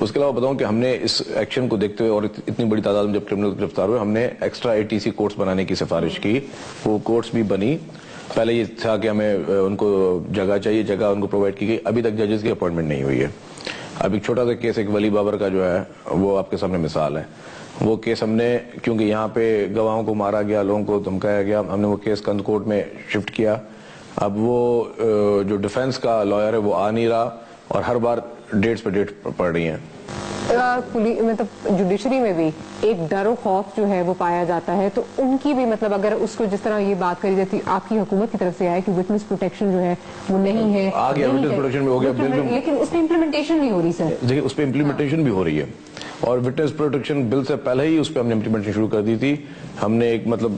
اس کے علاوہ بتاؤں کہ ہم نے اس ایکشن کو دیکھتے ہوئے اور اتنی بڑی تعداد میں جب کرمنل گرفتار ہوئے، ہم نے ایکسٹرا ATC کورٹس بنانے کی سفارش کی. وہ کورٹس بھی بنی. پہلے یہ تھا کہ ہمیں ان کو جگہ چاہیے، جگہ ان کو پرووائڈ کی گئی. ابھی تک ججز کی اپوائنٹمنٹ نہیں ہوئی ہے. اب ایک چھوٹا سا کیس ایک ولی بابر کا جو ہے وہ آپ کے سامنے مثال ہے. وہ کیس ہم نے، کیونکہ یہاں پہ گواہوں کو مارا گیا، لوگوں کو دھمکایا گیا، ہم نے وہ کیس کند کورٹ میں شفٹ کیا. اب وہ جو ڈیفینس کا لائر ہے وہ آ نہیں رہا اور ہر بار ڈیٹس پہ ڈیٹ پڑ رہی ہیں. مطلب جوڈیشری میں بھی ایک ڈر و خوف جو ہے وہ پایا جاتا ہے، تو ان کی بھی مطلب اگر اس کو جس طرح یہ بات کری جاتی آپ کی حکومت کی طرف سے آئے کہ وٹنس پروٹیکشن جو ہے وہ نہیں ہے، آ گیا وٹنس پروٹیکشن بھی ہو گیا، لیکن اس پہ امپلیمنٹیشن نہیں ہو رہی. سر دیکھیے اس پہ امپلیمنٹیشن بھی ہو رہی ہے، اور وٹنس پروٹیکشن بل سے پہلے ہی اس پہ ہم نے امپلیمنٹیشن شروع کر دی تھی. ہم نے ایک مطلب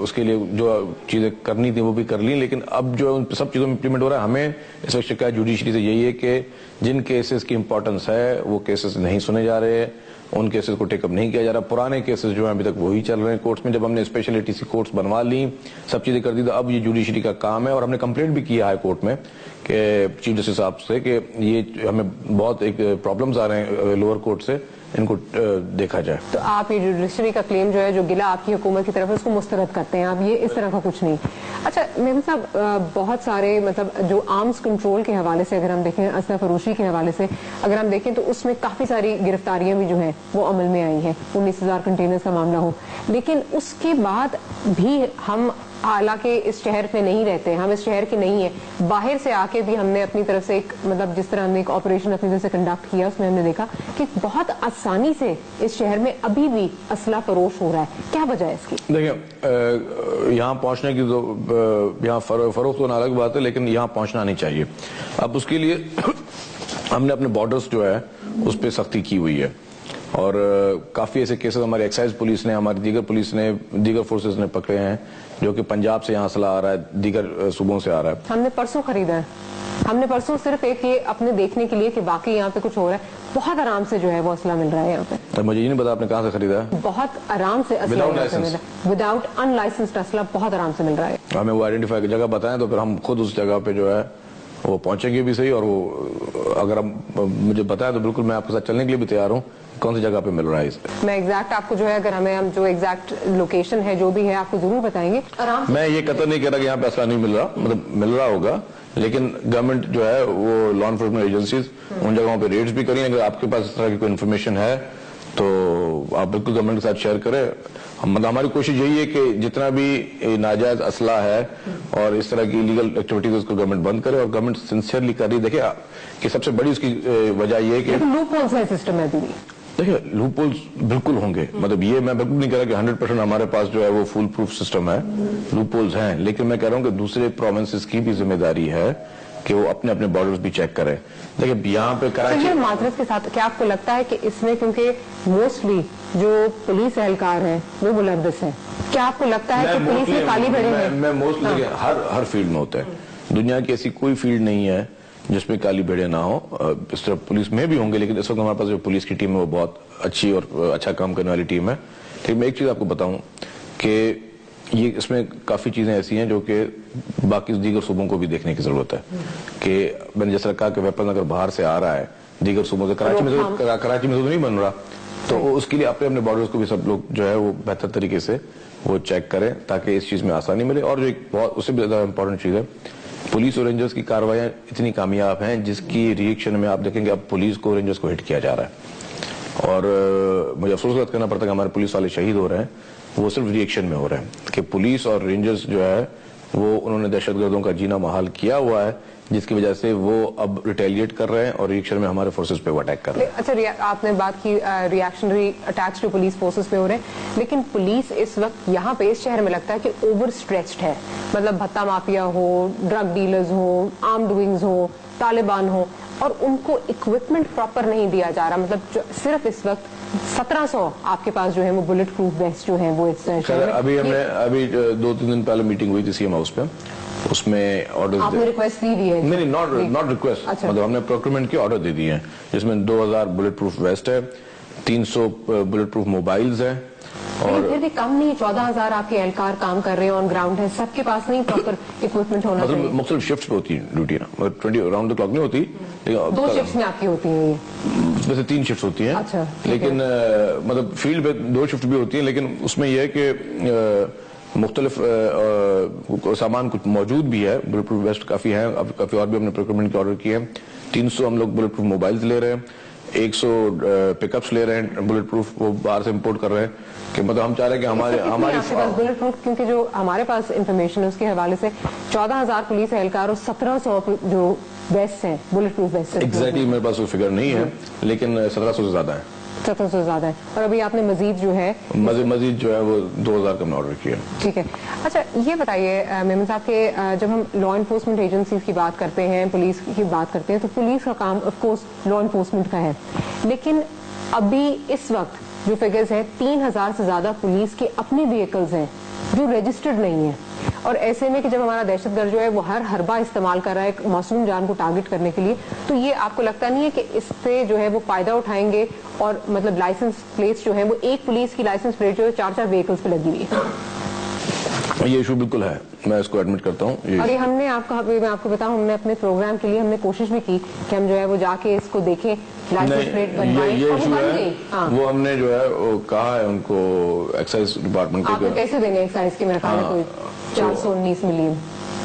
اس کے لیے جو چیزیں کرنی تھی وہ بھی کر لی، لیکن اب جو ان سب چیزوں میں امپلیمنٹ ہو رہا ہے. ہمیں اس وقت شکایت جوڈیشری سے یہی ہے کہ جن کیسز کی امپورٹنس ہے وہ کیسز نہیں سنے جا رہے، ان کیسز کو ٹیک اپ نہیں کیا جا رہا. پرانے کیسز جو ہیں ابھی تک وہی چل رہے ہیں کورٹس میں. جب ہم نے اسپیشل ATC کورٹس بنوا لی، سب چیزیں کر دی، تو اب یہ جوڈیشری کا کام ہے. اور ہم نے کمپلینٹ بھی کیا ہائی کورٹ میں کہ چیف جسٹس صاحب سے کہ یہ ہمیں بہت ایک پرابلمز آ رہے ہیں لوور کورٹ سے، ان کو دیکھا جائے. تو آپ یہ جوڈیشری کا کلیم جو ہے جو گلا آپ کی حکومت کی طرف ہے اس کو مسترد کرتے ہیں آپ، یہ اس طرح کا کچھ نہیں. اچھا محمد صاحب، بہت سارے مطلب جو آرمز کنٹرول کے حوالے سے اگر ہم دیکھیں، اسلحہ فروشی کے حوالے سے اگر ہم دیکھیں، تو اس میں کافی ساری گرفتاریاں بھی جو ہیں وہ عمل میں آئی ہیں. 19,000 کنٹینرز کا معاملہ ہو، لیکن اس کے بعد بھی ہم، حالانکہ اس شہر میں نہیں رہتے، ہم اس شہر کے نہیں ہیں، باہر سے آ کے بھی ہم نے اپنی طرف سے ایک مطلب جس طرح ہم نے ایک آپریشن اپنی طرف سے کنڈکٹ کیا، اس میں ہم نے دیکھا کہ بہت آسانی سے اس شہر میں ابھی بھی اسلحہ فروش ہو رہا ہے. کیا وجہ ہے اس کی؟ دیکھیں یہاں پہنچنے کی تو یہاں فروخت ہونا الگ بات ہے، لیکن یہاں پہنچنا نہیں چاہیے. اب اس کے لیے ہم نے اپنے بارڈرز جو ہے اس پہ سختی کی ہوئی ہے، اور کافی ایسے کیسز ہماری ایکسائز پولیس نے، ہماری دیگر پولیس نے، دیگر فورسز نے پکڑے ہیں جو کہ پنجاب سے یہاں اسلحہ آ رہا ہے، دیگر صوبوں سے آ رہا ہے. ہم نے پرسوں خریدا ہے، ہم نے پرسوں صرف ایک یہ اپنے دیکھنے کے لیے کہ باقی یہاں پہ کچھ ہو رہا ہے، بہت آرام سے جو ہے وہ اسلحہ مل رہا ہے یہاں پہ. مجھے یہ نہیں پتا آپ نے کہاں سے خریدا ہے. بہت آرام سے وداؤٹ ان لائسنسڈ اسلحہ بہت آرام سے مل رہا ہے. ہمیں وہ آئیڈینٹیفائی جگہ بتائیں تو پھر ہم خود اس جگہ پہ جو ہے وہ پہنچیں گے بھی صحیح، اور وہ اگر مجھے بتائیں تو بالکل میں آپ کے ساتھ چلنے کے لیے بھی تیار ہوں کون سی جگہ پہ مل رہا ہے. میں ایگزیکٹ آپ کو جو ہے اگر ہم جو ایگزیکٹ لوکیشن ہے جو بھی ہے آپ کو ضرور بتائیں گے. میں یہ قطع نہیں کہہ رہا کہ یہاں پہ اسلحہ نہیں مل رہا، مطلب مل رہا ہوگا، لیکن گورنمنٹ جو ہے وہ لا انفورسمنٹ ایجنسیز ان جگہوں پہ ریڈز بھی کریں. اگر آپ کے پاس اس طرح کی کوئی انفارمیشن ہے تو آپ بالکل گورنمنٹ کے ساتھ شیئر کریں. ہماری کوشش یہی ہے کہ جتنا بھی ناجائز اسلحہ ہے اور اس طرح کی لیگل ایکٹیویٹیز اس کو گورنمنٹ بند کرے، اور گورنمنٹ سنسیئرلی کر رہی. دیکھیں کہ سب سے بڑی اس کی وجہ یہ ہے کہ لوپ ہولز ہے سسٹم میں. دیکھیں لوپ ہولز بالکل ہوں گے، مطلب یہ میں بالکل نہیں کہہ رہا کہ 100% ہمارے پاس جو ہے وہ فول پروف سسٹم ہے، لوپ ہولز ہیں، لیکن میں کہہ رہا ہوں کہ دوسرے پروونسز کی بھی ذمہ داری ہے کہ وہ اپنے اپنے بارڈرز بھی چیک کریں. دیکھیں یہاں پہ کراچی معذرت کے ساتھ کیا آپ کو لگتا ہے کہ اس میں کیونکہ موسٹلی جو پولیس اہلکار ہیں وہ ملوث ہیں، کیا آپ کو لگتا ہے کہ پولیس میں کالی بھری ہے؟ میں موسٹلی ہر فیلڈ میں ہوتا ہے، دنیا کی ایسی کوئی فیلڈ نہیں ہے جس میں کالی بھیڑے نہ ہو. اس طرح پولیس میں بھی ہوں گے، لیکن اس وقت ہمارے پاس جو پولیس کی ٹیم ہے وہ بہت اچھی اور اچھا کام کرنے والی ٹیم ہے. لیکن میں ایک چیز آپ کو بتاؤں کہ یہ اس میں کافی چیزیں ایسی ہیں جو کہ باقی دیگر صوبوں کو بھی دیکھنے کی ضرورت ہے. کہ میں نے جس طرح کہا کہ ویپن اگر باہر سے آ رہا ہے دیگر صوبوں سے، کراچی میں تو نہیں بن رہا، تو اس کے لیے اپنے بارڈرز کو بھی سب لوگ جو ہے وہ بہتر طریقے سے وہ چیک کریں تاکہ اس چیز میں آسانی ملے. اور جو ایک بہت اس سے بھی زیادہ امپورٹنٹ چیز ہے، پولیس اور رینجرز کی کارروائیاں اتنی کامیاب ہیں جس کی ریئیکشن میں آپ دیکھیں گے اب پولیس کو رینجرز کو ہٹ کیا جا رہا ہے. اور مجھے افسوس کرنا پڑتا ہے کہ ہمارے پولیس والے شہید ہو رہے ہیں، وہ صرف ریئیکشن میں ہو رہے ہیں کہ پولیس اور رینجرز جو ہے وہ انہوں نے دہشت گردوں کا جینا محال کیا ہوا ہے، جس کی وجہ سے وہ اب ریٹیلیٹ کر رہے ہیں اور ریئیکشن میں ہمارے فورسز پہ وہ اٹیک کر رہے ہیں. اچھا آپ نے بات کی ریئیکشنری اٹیکس جو پولیس فورسز پہ ہو رہے ہیں، لیکن پولیس اس وقت یہاں پہ اس شہر میں لگتا ہے کہ اوور اسٹریچڈ ہے. مطلب بھتہ مافیا ہو، ڈرگ ڈیلرز ہو، آرم ڈوئنگز ہو، طالبان ہو، اور ان کو اکوپمنٹ پراپر نہیں دیا جا رہا. مطلب صرف اس وقت 1700 آپ کے پاس جو ہے وہ بلٹ پروف ویسٹ جو ہیں وہ اس شہر میں. ابھی ہم نے 2-3 دن پہلے میٹنگ ہوئی تھی سی ایم ہاؤس پہ، اس میں آرڈر آپ نے ریکویسٹ دی ہے؟ نہیں، ناٹ ریکویسٹ، مطلب ہم نے پروکیورمنٹ کے آرڈر دے دیے ہیں جس میں 2000 بلٹ پروف ویسٹ ہے، 300 بلٹ پروف موبائلز ہیں، لیکن پھر بھی کم نہیں, 14,000 آپ کے اہلکار کام کر رہے ہیں, آن گراؤنڈ ہے, سب کے پاس نہیں پراپر اکوپمنٹ ہونا چاہیے. مطلب مختلف شفٹس پہ ہوتی ہے ڈیوٹی نا, مطلب 20 راؤنڈ دا کلاک نہیں ہوتی, 2 شفٹس میں آپ کی ہوتی ہیں یہ, ویسے 3 شفٹس ہوتی ہیں. اچھا, لیکن مطلب فیلڈ پہ 2 شفٹ بھی ہوتی ہیں, لیکن اس میں یہ ہے کہ مختلف سامان کچھ موجود بھی ہے. بلٹ پروف ویسٹ کافی ہے, اب کافی اور بھی ہم نے پروکیورمنٹ کے آرڈر کیے ہیں. 300 ہم لوگ بلٹ پروف موبائلز لے رہے ہیں, 100 پک اپس لے رہے ہیں بلٹ پروف, وہ باہر سے امپورٹ کر رہے ہیں. کہ مطلب ہم چاہ رہے ہیں کہ ہماری بلٹ پروف, کیونکہ جو ہمارے پاس انفارمیشن ہے اس کے حوالے سے 14,000 پولیس اہلکار اور 1,700 جو ویسٹ ہیں بلٹ پروف ویسٹ. ایگزیکٹلی میرے پاس وہ فگر نہیں ہے, لیکن 1,700 سے زیادہ ہے, 1,700 سے زیادہ ہے. اور ابھی آپ نے مزید جو ہے مزید جو ہے وہ 2,000 کا ہم نے آرڈر کیا. ٹھیک ہے. اچھا یہ بتائیے میمن صاحب کہ جب ہم لا انفورسمنٹ ایجنسیز کی بات کرتے ہیں, پولیس کی بات کرتے ہیں, تو پولیس کا کام آف کورس لا انفورسمنٹ کا ہے, لیکن ابھی اس وقت جو فگرز ہیں 3,000 سے زیادہ پولیس کے اپنے وہیکلز ہیں جو رجسٹرڈ نہیں ہیں. اور ایسے میں کہ جب ہمارا دہشت گرد جو ہے وہ ہر حربہ استعمال کر رہا ہے ایک معصوم جان کو ٹارگٹ کرنے کے لیے, تو یہ آپ کو لگتا نہیں ہے کہ اس سے جو ہے وہ فائدہ اٹھائیں گے, اور مطلب لائسنس پلیٹس جو ہیں وہ ایک پولیس کی لائسنس پلیٹ جو ہے 4 وہیکلز پہ لگی ہوئی ہے. یہ ایشو بالکل ہے, میں اس کو ایڈمٹ کرتا ہوں. اور یہ ہم نے میں آپ کو بتاؤں, ہم نے اپنے پروگرام کے لیے ہم نے کوشش بھی کی کہ ہم جو ہے وہ جا کے اس کو دیکھیں, لائسنس پلیٹ بنوائیں, یہ ایشو ہے وہ ہم نے جو ہے وہ کہا ہے ان کو ایکسائز ڈپارٹمنٹ کے. آپ کو کیسے دینے ایکسائز کے, میرا خیال ہے کوئی 419 ملین,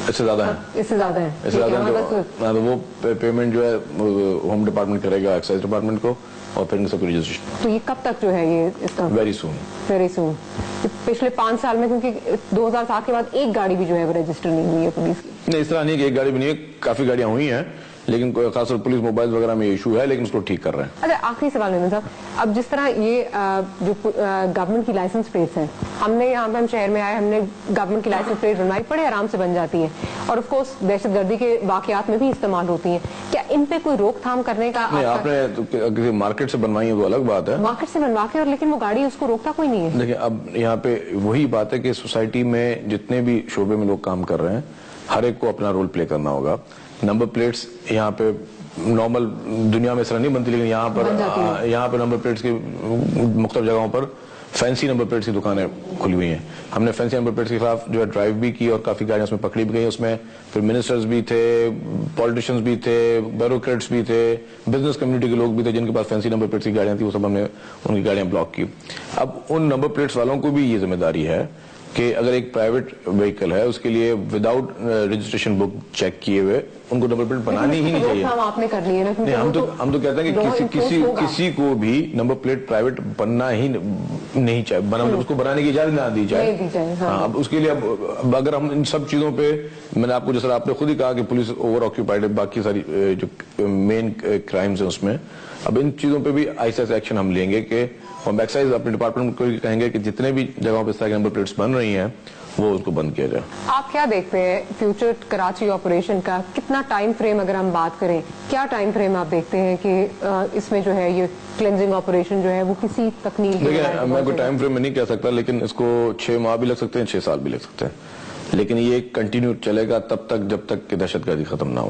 اس سے زیادہ ہے, اس سے زیادہ ہے, اس سے زیادہ. وہ پیمنٹ جو ہے ہوم ڈپارٹمنٹ کرے گا ایکسائز ڈپارٹمنٹ کو, اور پھر ان سب کو رجسٹریشن. تو یہ کب تک جو ہے یہ اس کا؟ Very soon. پچھلے 5 سال میں, کیونکہ 2007 کے بعد ایک گاڑی بھی جو ہے وہ رجسٹر نہیں ہوئی ہے پولیس کی. نہیں, اس طرح نہیں کہ ایک گاڑی بھی نہیں ہے, کافی گاڑیاں ہوئی ہیں, لیکن خاص طور پولیس موبائل وغیرہ میں ایشو ہے, لیکن اس کو ٹھیک کر رہے ہیں. اچھا آخری سوال میمن صاحب, اب جس طرح یہ جو گورنمنٹ کی لائسنس پلیٹس ہیں, ہم نے یہاں پہ ہم شہر میں آئے, ہم نے گورنمنٹ کی لائسنس پلیٹ بنوائی, بڑے آرام سے بن جاتی ہیں, اور آف کورس دہشت گردی کے واقعات میں بھی استعمال ہوتی ہیں. کیا ان پہ کوئی روک تھام کرنے کا؟ نہیں, آپ نے کسی مارکیٹ سے بنوائی ہے وہ الگ بات ہے, مارکیٹ سے بنوا کے, اور لیکن وہ گاڑی اس کو روکتا کوئی نہیں ہے. دیکھیں اب یہاں پہ وہی بات ہے کہ سوسائٹی میں جتنے بھی شعبے میں لوگ کام کر رہے ہیں, ہر ایک کو اپنا رول پلے کرنا ہوگا. نمبر پلیٹس یہاں پہ نارمل دنیا میں اس طرح نہیں بنتی, لیکن یہاں پر نمبر پلیٹس کی مختلف جگہوں پر فینسی نمبر پلیٹس کی دکانیں کھلی ہوئی ہیں. ہم نے فینسی نمبر پلیٹس کے خلاف جو ہے ڈرائیو بھی کی, اور کافی گاڑیاں اس میں پکڑی بھی گئی. اس میں پھر منسٹرز بھی تھے, پولیٹیشینز بھی تھے, بیوروکریٹس بھی تھے, بزنس کمیونٹی کے لوگ بھی تھے جن کے پاس فینسی نمبر پلیٹس کی گاڑیاں تھیں, وہ سب ہم نے ان کی گاڑیاں بلاک کی. اب ان نمبر پلیٹس والوں کو بھی یہ ذمہ داری ہے کہ اگر ایک پرائیویٹ وہیکل ہے, اس کے لیے وداؤٹ رجسٹریشن بک چیک کیے ہوئے ان کو نمبر پلیٹ بنانی ہی نہیں چاہیے. آپ نے کر لی ہے نا, ہم تو کہتے ہیں کہ کسی کو بھی نمبر پلیٹ پرائیویٹ بننا ہی نہیں چاہیے, اس کو بنانے کی اجازت نہ دی جائے. ہاں, اب اس کے لیے اب اگر ہم ان سب چیزوں پہ, میں نے آپ کو جیسا آپ نے خود ہی کہا کہ پولیس اوور آکیوپائڈ ہے, باقی ساری جو مین کرائمز ہیں اس میں, اب ان چیزوں پہ بھی ایسا ایکشن ہم لیں گے کہ ہم ایکسائز اپنے ڈپارٹمنٹ کو کہیں گے کہ جتنے بھی جگہوں پہ اس طرح کے نمبر پلیٹس بن رہی ہیں وہ اس کو بند کیا جائے. آپ کیا دیکھتے ہیں فیوچر کراچی آپریشن کا, کتنا ٹائم فریم اگر ہم بات کریں, کیا ٹائم فریم آپ دیکھتے ہیں کہ اس میں جو ہے یہ کلینزنگ آپریشن جو ہے وہ کسی تکمیل؟ دیکھیں میں کوئی ٹائم فریم میں نہیں کہہ سکتا, لیکن اس کو 6 ماہ بھی لگ سکتے ہیں, 6 سال بھی لگ سکتے ہیں, لیکن یہ کنٹینیو چلے گا تب تک جب تک کہ دہشت گردی ختم نہ ہو.